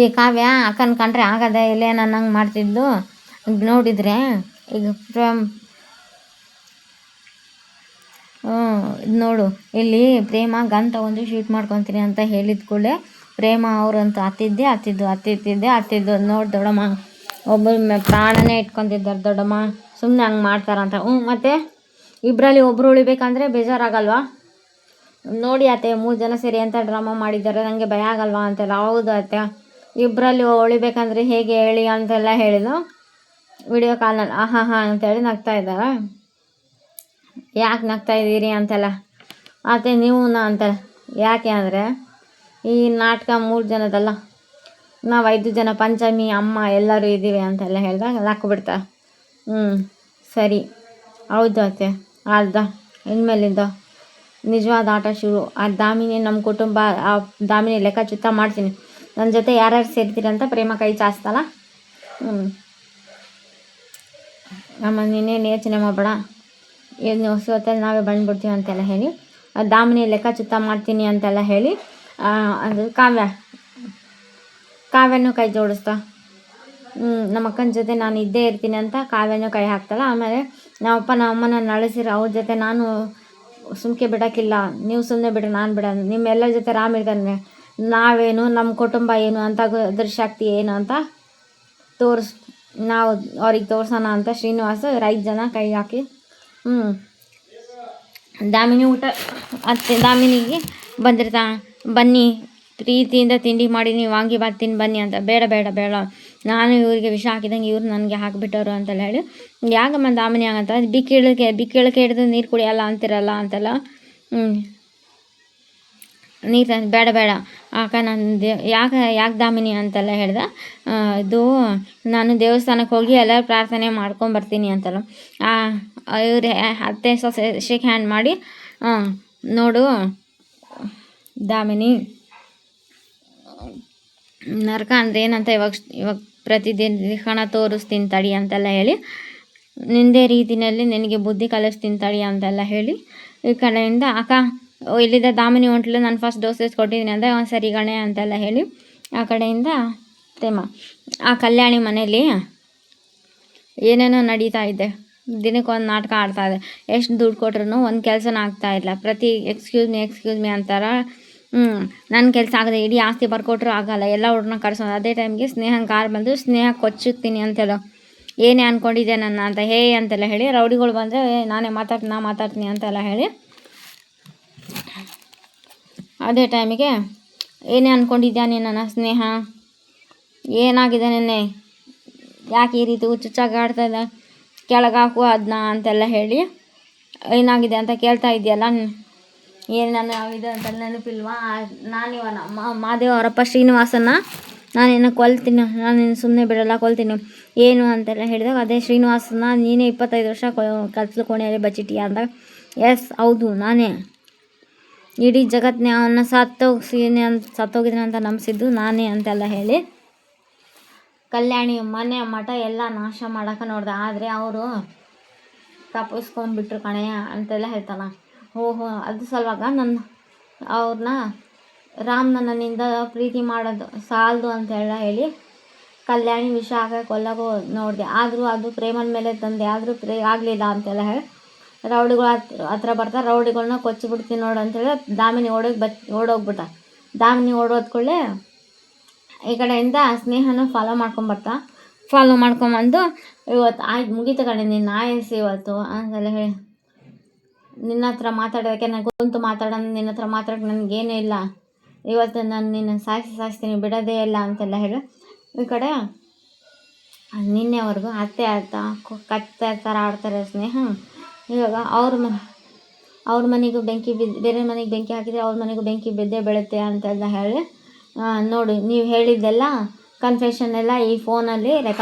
ಈ ಕಾವ್ಯ ಅಕ್ಕನ ಕಂಡ್ರೆ ಆಗದೆ ಇಲ್ಲೇ ನನ್ನಂಗೆ ಮಾಡ್ತಿದ್ದು ನೋಡಿದರೆ ಈಗ ನೋಡು ಇಲ್ಲಿ ಪ್ರೇಮ ಗನ್ ತಗೊಂಡು ಶೂಟ್ ಮಾಡ್ಕೊತೀನಿ ಅಂತ ಹೇಳಿದ ಕೂಡಲೇ ಪ್ರೇಮ ಅವ್ರಂತೂ ಹತ್ತಿದ್ದು ನೋಡಿ ದೊಡ್ಡಮ್ಮ ಒಬ್ಬರು ಪ್ರಾಣನೇ ಇಟ್ಕೊತಿದ್ದಾರೆ ದೊಡ್ಡಮ್ಮ ಸುಮ್ಮನೆ ಹಂಗೆ ಮಾಡ್ತಾರಂತ. ಮತ್ತು ಇಬ್ಬರಲ್ಲಿ ಒಬ್ಬರು ಉಳಿಬೇಕಂದ್ರೆ ಬೇಜಾರಾಗಲ್ವಾ? ನೋಡಿ ಅತ್ತೆ 3 ಜನ ಸೇರಿ ಅಂತ ಡ್ರಾಮಾ ಮಾಡಿದ್ದಾರೆ, ನನಗೆ ಭಯ ಆಗಲ್ವಾ ಅಂತೆಲ್ಲ. ಹೌದು ಅತ್ತೆ, ಇಬ್ಬರಲ್ಲಿ ಉಳಿಬೇಕಂದ್ರೆ ಹೇಗೆ ಹೇಳಿ ಅಂತೆಲ್ಲ ಹೇಳಿದ್ರು ವಿಡಿಯೋ ಕಾಲ್ನಲ್ಲಿ. ಆಹಾ ಅಂತೇಳಿ ನಗ್ತಾ ಇದ್ದಾರೆ. ಯಾಕೆ ನಗ್ತಾ ಇದ್ದೀರಿ ಅಂತೆಲ್ಲ. ಅತ್ತೆ ನೀವು ಅಂತಾರೆ. ಯಾಕೆ ಅಂದರೆ ಈ ನಾಟಕ 3 ಜನದಲ್ಲ, ನಾವು 5 ಜನ, ಪಂಚಮಿ ಅಮ್ಮ ಎಲ್ಲರೂ ಇದ್ದೀವಿ ಅಂತೆಲ್ಲ ಹೇಳಿದಾಗ ನಕ್ಕು ಸರಿ ಹೌದು ಅತ್ತೆ, ಅರ್ಧ ಇನ್ಮೇಲಿಂದ ನಿಜವಾದ ಆಟ ಶುರು. ಆ ದಾಮಿನಿ ನಮ್ಮ ಕುಟುಂಬ, ಆ ದಾಮಿನಿ ಲೆಕ್ಕ ಚುತ್ತ ಮಾಡ್ತೀನಿ. ನನ್ನ ಜೊತೆ ಯಾರ್ಯಾರು ಸೇರ್ತೀರಿ ಅಂತ ಪ್ರೇಮ ಕೈ ಚಾಸ್ತಲ್ಲ. ಅಮ್ಮ ನೀನೇನು ಯೋಚನೆ ಮಾಡಬೇಡ, ಏನು ಹೊಸೊತ್ತಲ್ಲಿ ನಾವೇ ಬಂದ್ಬಿಡ್ತೀವಿ ಅಂತೆಲ್ಲ ಹೇಳಿ ಆ ದಾಮಿನಿ ಲೆಕ್ಕ ಚುತ್ತ ಮಾಡ್ತೀನಿ ಅಂತೆಲ್ಲ ಹೇಳಿ ಅದು ಕಾವ್ಯನೂ ಕೈ ಜೋಡಿಸ್ತಾ ನಮ್ಮ ಅಕ್ಕನ ಜೊತೆ ನಾನು ಇದ್ದೇ ಇರ್ತೀನಿ ಅಂತ ಕಾವ್ಯನೂ ಕೈ ಹಾಕ್ತಾಳೆ. ಆಮೇಲೆ ನಮ್ಮಪ್ಪ ನಮ್ಮಮ್ಮನ ನಳಿಸಿರೋ ಅವ್ರ ಜೊತೆ ನಾನು ಸುಮ್ಕೆ ಬಿಡೋಕ್ಕಿಲ್ಲ, ನೀವು ಸುಮ್ಮನೆ ಬಿಡ್ರಿ, ನಾನು ಬಿಡೋದು, ನಿಮ್ಮೆಲ್ಲರ ಜೊತೆ ರಾಮ್ ಇರ್ತಾನೆ, ನಾವೇನು ನಮ್ಮ ಕುಟುಂಬ ಏನು ಅಂತ ಅದ್ರ ಶಕ್ತಿ ಏನು ಅಂತ ನಾವು ಅವ್ರಿಗೆ ತೋರ್ಸೋಣ ಅಂತ ಶ್ರೀನಿವಾಸ 5 ಜನ ಕೈ ಹಾಕಿ ದಾಮಿನಿ ಊಟ ಅತ್ತೆ ದಾಮಿನಿಗೆ ಬಂದಿರ್ತಾ ಬನ್ನಿ ಪ್ರೀತಿಯಿಂದ ತಿಂಡಿ ಮಾಡೀನಿ, ವಾಂಗಿಬಾತ್ ತಿಂದು ಬನ್ನಿ ಅಂತ. ಬೇಡ ನಾನು ಇವರಿಗೆ ವಿಷ ಹಾಕಿದಂಗೆ ಇವ್ರು ನನಗೆ ಹಾಕಿಬಿಟ್ಟರು ಅಂತೆಲ್ಲ ಹೇಳಿ ಯಾಕಮ್ಮ ದಾಮಿನಿ ಆಗಂತ ಬಿಕ್ಕಿಳಕ್ಕೆ ಹಿಡಿದು ನೀರು ಕುಡಿಯಲ್ಲ ಅಂತಿರಲ್ಲ ಅಂತೆಲ್ಲ. ನೀರು ಬೇಡ ಆಕ ನಾನು ಯಾಕೆ ದಾಮಿನಿ ಅಂತೆಲ್ಲ ಹೇಳ್ದೆ. ಇದು ನಾನು ದೇವಸ್ಥಾನಕ್ಕೆ ಹೋಗಿ ಎಲ್ಲರೂ ಪ್ರಾರ್ಥನೆ ಮಾಡ್ಕೊಂಬರ್ತೀನಿ ಅಂತಲ್ಲ. ಇವ್ರು ಅತ್ತೆ ಸೊಸೆ ಶೇಕ್ ಹ್ಯಾಂಡ್ ಮಾಡಿ ನೋಡು ದಾಮಿನಿ, ನರಕ ಅಂದರೆ ಏನಂತ ಇವಾಗ ಪ್ರತಿದಿನ ಕಣ ತೋರಿಸ್ತೀನಿ ತಡಿ ಅಂತೆಲ್ಲ ಹೇಳಿ ನಿಂದೇ ರೀತಿಯಲ್ಲಿ ನಿನಗೆ ಬುದ್ಧಿ ಕಲಿಸ್ತೀನಿ ತಡಿ ಅಂತೆಲ್ಲ ಹೇಳಿ ಈ ಕಡೆಯಿಂದ ಅಕ್ಕ ಇಲ್ಲಿದ್ದ ದಾಮಿನಿ ಹೊಂಟ್ಲು, ನಾನು ಫಸ್ಟ್ ಡೋಸೇಜ್ ಕೊಟ್ಟಿದ್ದೀನಿ ಅಂದರೆ ಸರಿ ಗಣೆ ಅಂತೆಲ್ಲ ಹೇಳಿ ಆ ಕಡೆಯಿಂದ ಆ ಕಲ್ಯಾಣಿ ಮನೇಲಿ ಏನೇನೋ ನಡೀತಾ ಇದೆ. ದಿನಕ್ಕೊಂದು ನಾಟಕ ಆಡ್ತಾಯಿದೆ. ಎಷ್ಟು ದುಡ್ಡು ಕೊಟ್ರು ಒಂದು ಕೆಲಸನೂ ಆಗ್ತಾಯಿಲ್ಲ. ಪ್ರತಿ ಎಕ್ಸ್ಕ್ಯೂಸ್ ಮೀ ಅಂತಾರೆ. ನನ್ನ ಕೆಲಸ ಆಗದೆ ಇಡೀ ಆಸ್ತಿ ಬರ್ಕೊಟ್ರು ಆಗಲ್ಲ, ಎಲ್ಲ ಹುಡ್ರನ್ನ ಕರ್ಸೋದು. ಅದೇ ಟೈಮ್ಗೆ ಸ್ನೇಹಂಗೆ ಕಾರ್ ಬಂದು ಸ್ನೇಹ ಕೊಚ್ಚುತ್ತೀನಿ ಅಂತೆಲ್ಲ, ಏನೇ ಅಂದ್ಕೊಂಡಿದ್ದೆ ನನ್ನ ಅಂತ ಅಂತೆಲ್ಲ ಹೇಳಿ ರೌಡಿಗಳು ಬಂದರೆ ನಾನೇ ಮಾತಾಡ್ತೀನಿ ಅಂತೆಲ್ಲ ಹೇಳಿ ಅದೇ ಟೈಮಿಗೆ ಏನೇ ಅಂದ್ಕೊಂಡಿದ್ಯಾ ನೀನು ಸ್ನೇಹ, ಏನಾಗಿದೆ ನಿನ್ನೆ, ಯಾಕೆ ಈ ರೀತಿ ಹುಚ್ಚುಚ್ಚಾಗಿ ಆಡ್ತಾಯಿದ್ದ, ಕೆಳಗೆ ಹಾಕು ಅದನ್ನ ಅಂತೆಲ್ಲ ಹೇಳಿ ಏನಾಗಿದೆ ಅಂತ ಕೇಳ್ತಾ ಇದೆಯಲ್ಲ. ಏನು ನಾನು ಆಗಿದೆ ಅಂತ ನೆನಪಿಲ್ವಾ? ನಾನಿವನ ಮಾದೇವ ಅವರಪ್ಪ ಶ್ರೀನಿವಾಸನ ನಾನಿನ್ನು ಕೊಲ್ತೀನಿ, ನಾನು ಸುಮ್ಮನೆ ಬಿಡಲ್ಲ, ಕೊಲ್ತೀನಿ ಏನು ಅಂತೆಲ್ಲ ಹೇಳಿದಾಗ ಅದೇ ಶ್ರೀನಿವಾಸನ ನೀನೇ 25 ವರ್ಷ ಕತ್ಲು ಕೋಣೆಯಲ್ಲಿ ಬಚ್ಚಿಟ್ಟಿಯ ಅಂದಾಗ ಎಸ್ ಹೌದು ನಾನೇ, ಇಡೀ ಜಗತ್ತನ್ನೇ ಅವನ್ನ ಸತ್ತೋಗಿದ್ದೀನಿ ಅಂತ ನಂಬಿಸಿದ್ದು ನಾನೇ ಅಂತೆಲ್ಲ ಹೇಳಿ ಕಲ್ಯಾಣಿ ಮನೆ ಮಠ ಎಲ್ಲ ನಾಶ ಮಾಡೋಕೆ ನೋಡ್ದೆ. ಆದರೆ ಅವರು ತಪ್ಪಿಸ್ಕೊಂಡ್ಬಿಟ್ರು ಕಣೆಯ ಅಂತೆಲ್ಲ ಹೇಳ್ತಾನ. ಓಹೋ ಅದು ಸಲುವಾಗ ಅವ್ರನ್ನ ರಾಮ್ ನನ್ನಿಂದ ಪ್ರೀತಿ ಮಾಡೋದು ಸಾಲದು ಅಂತೆಲ್ಲ ಹೇಳಿ ಕಲ್ಯಾಣಿ ವಿಷ ಹಾಕಿ ಕೊಲ್ಲೋಕೆ ನೋಡಿದೆ. ಆದರೂ ಅದು ಪ್ರೇಮನ ಮೇಲೆ ತಂದೆ, ಆದರೂ ಆಗಲಿಲ್ಲ ಅಂತೆಲ್ಲ ಹೇಳಿ ರೌಡಿಗಳು ಹತ್ರ ಬರ್ತಾರೆ. ರೌಡಿಗಳನ್ನ ಕೊಚ್ಚಿಬಿಡ್ತೀನಿ ನೋಡು ಅಂತೇಳಿ ದಾಮಿನಿ ಓಡೋಗ್ಬಿಟ್ಟ. ದಾಮಿನಿ ಓಡೋದ್ಕೊಳ್ಳೆ ಈ ಕಡೆಯಿಂದ ಸ್ನೇಹನ ಫಾಲೋ ಮಾಡ್ಕೊಂಬಂದು ಇವತ್ತು ಆಯ್ತು ಮುಗೀತು ಕಣೆ ನಿನ್ನ ಆಯಸ್ಸು ಇವತ್ತು ಅಂತೆಲ್ಲ ಹೇಳಿ ನಿನ್ನ ಹತ್ರ ಮಾತಾಡೋದಕ್ಕೆ ನನಗೆ ಕುಂತು ಮಾತಾಡೋಣ, ನಿನ್ನ ಹತ್ರ ಮಾತಾಡೋಕ್ಕೆ ನನಗೇನೂ ಇಲ್ಲ, ಇವತ್ತು ನಾನು ನಿನ್ನ ಸಾಯಿಸ್ತೀನಿ ಬಿಡೋದೇ ಇಲ್ಲ ಅಂತೆಲ್ಲ ಹೇಳಿ ಈ ಕಡೆ ನಿನ್ನೆವರೆಗೂ ಅತ್ತೆ ಕತ್ತೆ ಥರ ಆಡ್ತಾರೆ ಸ್ನೇಹ. ಇವಾಗ ಅವ್ರ ಮನೆಗೂ ಬೆಂಕಿ ಬೇರೆ ಮನೆಗೆ ಬೆಂಕಿ ಹಾಕಿದರೆ ಅವ್ರ ಮನೆಗೂ ಬೆಂಕಿ ಬಿದ್ದೇ ಬೀಳುತ್ತೆ ಅಂತೆಲ್ಲ ಹೇಳಿ ನೋಡಿ ನೀವು ಹೇಳಿದ್ದೆಲ್ಲ ಕನ್ಫೆಷನ್ ಎಲ್ಲ ಈ ಫೋನಲ್ಲಿ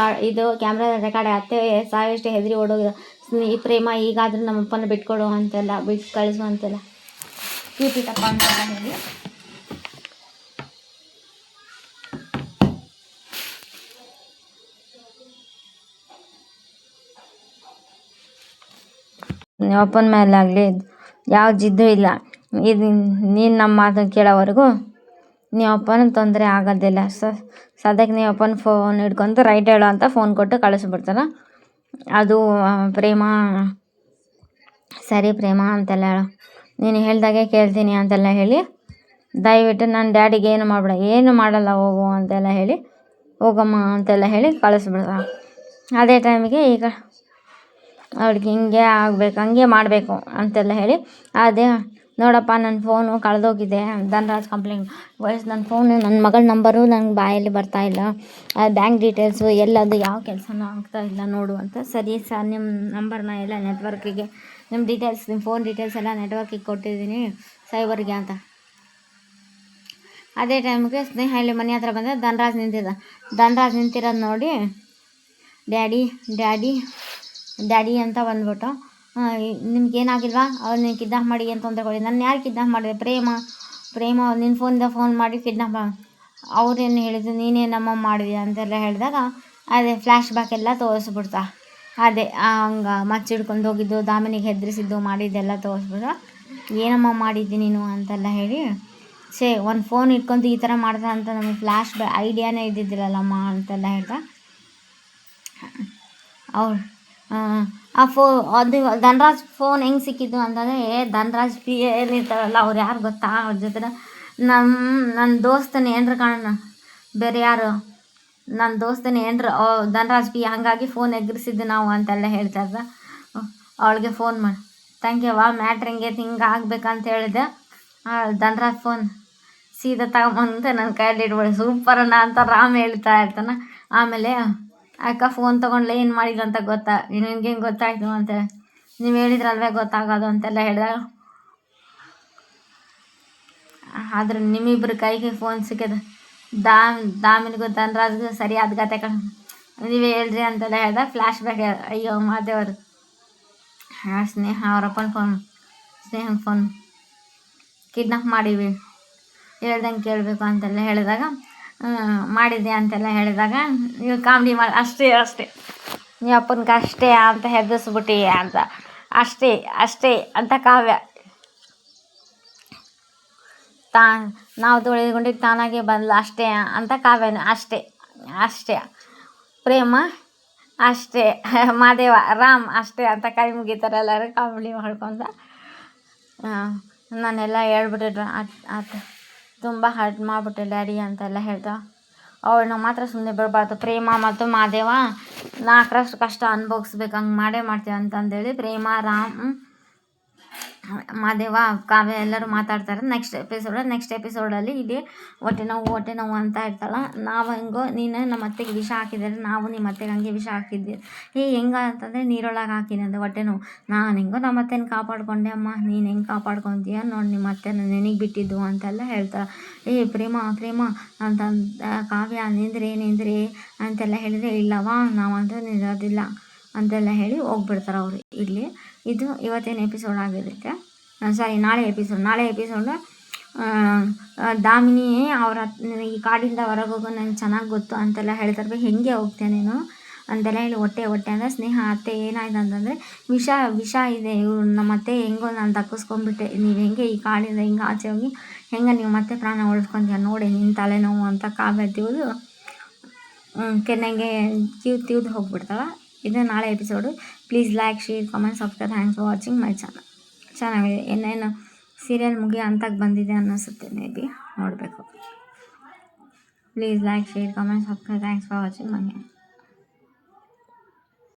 ಇದು ಕ್ಯಾಮ್ರಾ ರೆಕಾರ್ಡ್. ಅತ್ತೆ ಸಾಯಷ್ಟು ಹೆದರಿ ಓಡೋಗಿದ ಈ ಪ್ರೇಮ ಈಗಾದರೂ ನಮ್ಮಪ್ಪನ ಬಿಟ್ಕೊಡು ಅಂತೆಲ್ಲ ಬಿಟ್ಟು ಕಳಿಸು ಅಂತೆಲ್ಲ ಕೀಪಿಟಪ್ಪ ಅಂತೆಲ್ಲ ಹೇಳಿ ಅಪ್ಪನ ಮೇಲಾಗಲಿ ಯಾವ ಜಿದ್ದು ಇಲ್ಲ. ಇದು ನೀನು ನಮ್ಮ ಮಾತನ್ನು ಕೇಳೋವರೆಗೂ ನೀವು ಅಪ್ಪನ ತೊಂದರೆ ಆಗೋದಿಲ್ಲ. ಸದ್ಯಕ್ಕೆ ನೀವು ಅಪ್ಪನ ಫೋನ್ ಹಿಡ್ಕೊಂಡು ರೈಟ್ ಹೇಳು ಅಂತ ಫೋನ್ ಕೊಟ್ಟು ಕಳಿಸ್ಬಿಡ್ತಾರೆ. ಅದು ಪ್ರೇಮ ಸರಿ ಪ್ರೇಮ ಅಂತೆಲ್ಲ ಹೇಳು, ನೀನು ಹೇಳ್ದಾಗೆ ಕೇಳ್ತೀನಿ ಅಂತೆಲ್ಲ ಹೇಳಿ ದಯವಿಟ್ಟು ನನ್ನ ಡ್ಯಾಡಿಗೆ ಏನು ಮಾಡಬೇಡ, ಏನು ಮಾಡಲ್ಲ ಹೋಗು ಅಂತೆಲ್ಲ ಹೇಳಿ ಹೋಗಮ್ಮ ಅಂತೆಲ್ಲ ಹೇಳಿ ಕಳಿಸ್ಬಿಡ್ತಾರೆ. ಅದೇ ಟೈಮಿಗೆ ಈಗ ಅವ್ಳಿಗೆ ಹಿಂಗೆ ಆಗಬೇಕು, ಹಂಗೆ ಮಾಡಬೇಕು ಅಂತೆಲ್ಲ ಹೇಳಿ ಅದೇ ನೋಡಪ್ಪ ನನ್ನ ಫೋನು ಕಳೆದೋಗಿದೆ, ಧನ್ರಾಜ್ ಕಂಪ್ಲೇಂಟ್ ನನ್ನ ಫೋನು ನನ್ನ ಮಗಳ ನಂಬರು ನಂಗೆ ಬಾಯಲ್ಲಿ ಬರ್ತಾಯಿಲ್ಲ, ಬ್ಯಾಂಕ್ ಡೀಟೇಲ್ಸು ಎಲ್ಲದು ಯಾವ ಕೆಲಸನೂ ಆಗ್ತಾಯಿಲ್ಲ ನೋಡು ಅಂತ. ಸರಿ ಸರ್, ನಿಮ್ಮ ನಂಬರ್ನ ಎಲ್ಲ ನೆಟ್ವರ್ಕಿಗೆ, ನಿಮ್ಮ ಡೀಟೇಲ್ಸ್, ನಿಮ್ಮ ಫೋನ್ ಡೀಟೇಲ್ಸ್ ಎಲ್ಲ ನೆಟ್ವರ್ಕಿಗೆ ಕೊಟ್ಟಿದ್ದೀನಿ ಸೈಬರ್ಗೆ ಅಂತ. ಅದೇ ಟೈಮಿಗೆ ಸ್ನೇಹ ಇಲ್ಲಿ ಮನೆ ಹತ್ರ ಬಂದರೆ ಧನ್ರಾಜ್ ನಿಂತಿರೋದು ನೋಡಿ ಡ್ಯಾಡಿ ಡ್ಯಾಡಿ ಡ್ಯಾಡಿ ಅಂತ ಬಂದ್ಬಿಟ್ಟು, ನಿಮ್ಗೇನಾಗಿಲ್ವಾ, ಅವ್ರು ನೀನು ಕಿಡ್ನಾಪ್ ಮಾಡಿ ಏನು ತೊಂದರೆ ಕೊಡಿ. ನನ್ನ ಯಾರು ಕಿಡ್ನಾಪ್ ಮಾಡಿದೆ? ಪ್ರೇಮ ನಿನ್ನ ಫೋನಿಂದ ಫೋನ್ ಮಾಡಿ ಕಿಡ್ನಾಪ್, ಅವ್ರೇನು ಹೇಳಿದ್ರು, ನೀನೇ ನಮ್ಮ ಮಾಡಿದ್ಯಾ ಅಂತೆಲ್ಲ ಹೇಳಿದಾಗ ಅದೇ ಫ್ಲ್ಯಾಶ್ ಬ್ಯಾಕ್ ಎಲ್ಲ ತೋರಿಸ್ಬಿಡ್ತಾ. ಅದೇ ಹಂಗೆ ಮಚ್ಚಿಡ್ಕೊಂಡು ಹೋಗಿದ್ದು, ದಾಮಿನಿಗೆ ಹೆದರಿಸಿದ್ದು, ಮಾಡಿದ್ದೆಲ್ಲ ತೋರಿಸ್ಬಿಟ್ಟ. ಏನಮ್ಮ ಮಾಡಿದ್ದಿ ನೀನು ಅಂತೆಲ್ಲ ಹೇಳಿ, ಒಂದು ಫೋನ್ ಇಟ್ಕೊಂಡು ಈ ಥರ ಮಾಡ್ತಾ ಅಂತ ನಮಗೆ ಫ್ಲ್ಯಾಶ್ ಐಡಿಯಾನೇ ಇದ್ದಿದ್ದಿಲ್ಲಲ್ಲಮ್ಮ ಅಂತೆಲ್ಲ ಹೇಳ್ತಾ. ಅವ್ರು ಅದು ಧನ್ರಾಜ್ ಫೋನ್ ಹೆಂಗೆ ಸಿಕ್ಕಿದ್ದು ಅಂತಂದರೆ, ಧನ್ರಾಜ್ ಪಿ ಏನಿರ್ತಾರಲ್ಲ ಅವ್ರು ಯಾರು ಗೊತ್ತಾ, ಅವ್ರ ಜೊತೆ ನನ್ನ ದೋಸ್ತನ ಏನ್ರ ಕಾಣೋಣ, ಬೇರೆ ಯಾರು ನನ್ನ ದೋಸ್ತನ ಏನ್ರ ಧನ್ರಾಜ್ ಪಿ, ಹಾಗಾಗಿ ಫೋನ್ ಎಗರಿಸಿದ್ದು ನಾವು ಅಂತೆಲ್ಲ ಹೇಳ್ತಾ ಇದ್ದ. ಅವಳಿಗೆ ಫೋನ್ ಮಾಡಿ ಥ್ಯಾಂಕ್ ಯು ಮ್ಯಾಟ್ರ್ ಹಿಂಗೆ ಆಗ್ಬೇಕಂತ ಹೇಳಿದೆ. ಧನ್ರಾಜ್ ಫೋನ್ ಸೀದಾ ತಗೊಂಬಂದು ನನ್ನ ಕೈಯಲ್ಲಿ ಇಡ್ಬೇಡಿ ಸೂಪರಣ್ಣ ಅಂತ ರಾಮ್ ಹೇಳ್ತಾ ಇರ್ತಾನೆ. ಆಮೇಲೆ ಅಕ್ಕ ಫೋನ್ ತೊಗೊಂಡ್ಲೆ ಏನು ಮಾಡಿದ್ರು ಅಂತ ಗೊತ್ತಾ, ನಿನಗೆ ಹೆಂಗೆ ಗೊತ್ತಾಯಿತು ಅಂತ, ನೀವು ಹೇಳಿದ್ರಲ್ವೇ ಗೊತ್ತಾಗೋದು ಅಂತೆಲ್ಲ ಹೇಳಿದಾಗ, ಆದ್ರೆ ನಿಮ್ಮಿಬ್ಬರು ಕೈಗೆ ಫೋನ್ ಸಿಕ್ಕಿದೆ, ದಾಮಿನಿಗೂ ಧನ್ರಾಜ್ಗೂ ಸರಿಯಾದ ಗತೆ ನೀವೇ ಹೇಳ್ರಿ ಅಂತೆಲ್ಲ ಹೇಳ್ದ. ಫ್ಲ್ಯಾಶ್ ಬ್ಯಾಕ್, ಅಯ್ಯೋ ಮಾದೇವರು ಸ್ನೇಹ ಅವರಪ್ಪನ ಸ್ನೇಹನ ಫೋನ್ ಕಿಡ್ನಾಪ್ ಮಾಡೀವಿ, ಹೇಳ್ದಂಗೆ ಕೇಳಬೇಕು ಅಂತೆಲ್ಲ ಹೇಳಿದಾಗ, ಮಾಡಿದ್ದೆ ಅಂತೆಲ್ಲ ಹೇಳಿದಾಗ ನೀವು ಕಾಮಿಡಿ ಮಾಡಿ ಅಷ್ಟೇ ನೀವು ಅಪ್ಪನಿಗೆ ಅಷ್ಟೇ ಅಂತ ಹೆದರಿಸ್ಬಿಟ್ಟಿ ಅಂತ, ಅಷ್ಟೇ ಅಂತ ಕಾವ್ಯ, ನಾವು ತೊಳೆದುಕೊಂಡಿದ್ದು ತಾನಾಗೆ ಬಂದ್ಲು ಅಷ್ಟೇ ಅಂತ ಕಾವ್ಯನ, ಅಷ್ಟೇ ಪ್ರೇಮ ಅಷ್ಟೇ, ಮಾದೇವ ರಾಮ್ ಅಷ್ಟೇ ಅಂತ ಕೈ ಮುಗಿತಾರೆ ಎಲ್ಲರೂ ಕಾಮಿಡಿ ಮಾಡ್ಕೊಂತ. ನಾನೆಲ್ಲ ಹೇಳ್ಬಿಟ್ಟಿದ್ರೆ ಆತ ತುಂಬ ಹರ್ಟ್ ಮಾಡಿಬಿಟ್ಟೆ ಡ್ಯಾಡಿ ಅಂತೆಲ್ಲ ಹೇಳ್ತಾ. ಅವಳನ್ನ ಮಾತ್ರ ಸುಮ್ಮನೆ ಬಿಡಬಾರ್ದು, ಪ್ರೇಮ ಮತ್ತು ಮಾದೇವ 4ರಷ್ಟು ಕಷ್ಟ ಅನುಭವಿಸ್ಬೇಕು, ಹಂಗೆ ಮಾಡೇ ಮಾಡ್ತೀವಿ ಅಂತಂದೇಳಿ ಪ್ರೇಮ, ರಾಮ್, ಮಾದೇವ, ಕಾವ್ಯ ಎಲ್ಲರೂ ಮಾತಾಡ್ತಾರೆ. ನೆಕ್ಸ್ಟ್ ಎಪಿಸೋಡಲ್ಲಿ ಇಲ್ಲಿ ಹೊಟ್ಟೆ ನೋವು ಅಂತ ಇರ್ತಾಳೆ. ನಾವು ಹೆಂಗೋ ನೀನು ನಮ್ಮ ಅತ್ತೆಗೆ ವಿಷ ಹಾಕಿದರೆ, ನಾವು ನಿಮ್ಮ ಅತ್ತೆಗೆ ಹಂಗೆ ವಿಷ ಹಾಕಿದ್ವಿ, ಹೆಂಗೆ ಅಂತಂದರೆ ನೀರೊಳಗೆ ಹಾಕಿನಿ ಅಂತ ಹೊಟ್ಟೆ ನೋವು, ನಾನು ಹೆಂಗೋ ನಮ್ಮ ಅತ್ತೆನ ಕಾಪಾಡ್ಕೊಂಡೆ ಅಮ್ಮ, ನೀನು ಹೆಂಗೆ ಕಾಪಾಡ್ಕೊತೀಯ ನೋಡಿ, ನಿಮ್ಮ ಅತ್ತೆನ ನೆನಗೆ ಬಿಟ್ಟಿದ್ದು ಅಂತೆಲ್ಲ ಹೇಳ್ತಾಳೆ. ಪ್ರೇಮ ಅಂತ ಕಾವ್ಯ ನಿಂದ್ರಿ ಅಂತೆಲ್ಲ ಹೇಳಿದರೆ, ಇಲ್ಲವಾ ನಾವಂತೂ ನಿಲ್ಲೋದಿಲ್ಲ ಅಂತೆಲ್ಲ ಹೇಳಿ ಹೋಗ್ಬಿಡ್ತಾರೆ ಅವರು. ಇದು ಇವತ್ತಿನ ಎಪಿಸೋಡ್ ಆಗಿರುತ್ತೆ. ನಾಳೆ ಎಪಿಸೋಡ್ ದಾಮಿನಿ ಅವ್ರ ಈ ಕಾಡಿಂದ ಹೊರಗೆ ಹೋಗೋ ನಂಗೆ ಚೆನ್ನಾಗಿ ಗೊತ್ತು ಅಂತೆಲ್ಲ ಹೇಳ್ತಾರೆ. ಹೆಂಗೆ ಹೋಗ್ತೇನೆ ನೀನು ಅಂತೆಲ್ಲ ಹೇಳಿ ಹೊಟ್ಟೆ ಅಂದರೆ ಸ್ನೇಹ ಅತ್ತೆ ಏನಾಯ್ತು ಅಂತಂದರೆ, ವಿಷ ಇದೆ, ಇವ್ರು ನಮ್ಮ ಅತ್ತೆ ಹೆಂಗೋ ನಾನು ತಪ್ಪಿಸ್ಕೊಂಡ್ಬಿಟ್ಟೆ, ನೀವು ಹೆಂಗೆ ಈ ಕಾಡಿಂದ ಹಿಂಗೆ ಆಚೆ ಹೋಗಿ ಹೆಂಗೆ ನೀವು ಮತ್ತೆ ಪ್ರಾಣ ಉಳಿಸ್ಕೊಂತೀಯ ನೋಡಿ, ನಿನ್ನ ತಲೆನೋವು ಅಂತ ಕಾವ್ಯ ತಿವಿದು ಕೆನ್ನೆಗೆ ತಿವ್ದು ಹೋಗ್ಬಿಡ್ತಾಳೆ. ಇದು ನಾಳೆ episode. Please like, share, comment, subscribe. Thanks for watching my channel. ಚೆನ್ನಾಗಿದೆ, ಇನ್ನೇನು ಸೀರಿಯಲ್ ಅಂತಾಗ ಬಂದಿದೆ ಅನ್ನಿಸುತ್ತೆ, ಮೇ ಬಿ ನೋಡಬೇಕು. Please like, share, comment, subscribe. Thanks for watching my channel.